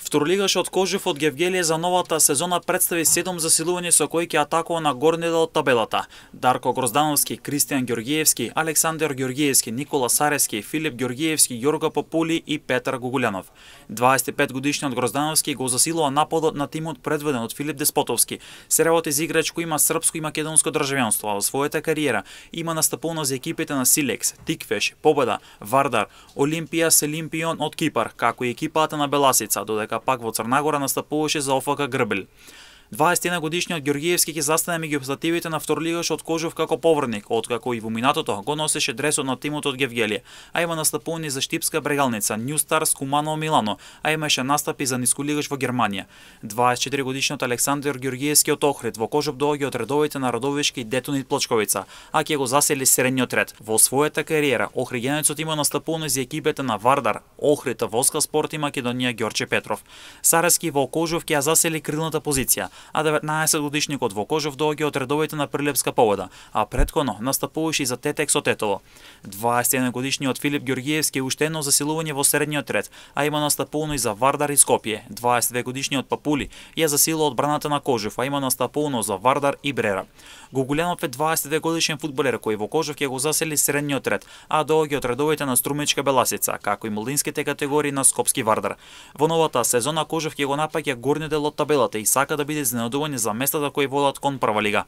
Второлигаш од Кожев од Гевгелие за новата сезона представи 7 засилувања со кои ќе атакува на горниот дел од табелата. Дарко Гроздановски, Кристијан Ѓорѓиевски, Александар Ѓорѓиевски, Никола Сарески, Филип Ѓорѓиевски, Јорго Попули и Петар Гугулјанов. 25 годишниот Гроздановски го засилува нападот на тимот предводен од Филип Деспотовски. Се работи за играч кој има српско и македонско државјанство, а во својата кариера има настапувано за екипите на Силекс, Тиквеш, Победа, Вардар, Олимпија Селимпион од Кипар, како и екипата на Беласица, додека пак во Црнагора настапуваше за ОФК Грбел. 21 годишниот Ѓорѓиевски ќе застане меѓу стативите на второлигаш од Кожев како поврник, откако и во минатото го носеше дресот на тимот од Гевгелие, а има настапувани за Штипска Брегалница, Нјустарс, Куманово, Милано, а имаше настапи за нисколигаш во Германија. 24 годишниот Александар Ѓорѓиевски од Охрид во Кожев доаѓа од редовите на Радовишки и Детонит Плочковица, а ќе го засели средниот ред. Во својата кариера Охригенецот има настапувано за екипите на Вардар, Охрид, Воска Спорт и Македонија Ѓорче Петров. Сарески во Кожев ќе ја засели крилната позиција, а 19 годишникот во Кожев доаѓа од редовите на Прилепска Победа, а претходно настапуваше и за Тетек со Тетово. 21 годишниот Филип Ѓорѓиевски уште едно засилување во средниот ред, а има настапувано и за Вардар и Скопје. 22 годишниот Папули ја засилува одбраната на Кожев, а има настапувано за Вардар и Брера. Гугулјанов е 22 годишен фудбалер кој во Кожев ќе го засели средниот ред, а доаѓа од редовите на Струмичка Беласица, како и младинските категории на Скопски Вардар. Во новата сезона Кожев ќе го напаѓа горниот дел од табелата и сака да биде изненадување за местата кои водат кон прва лига.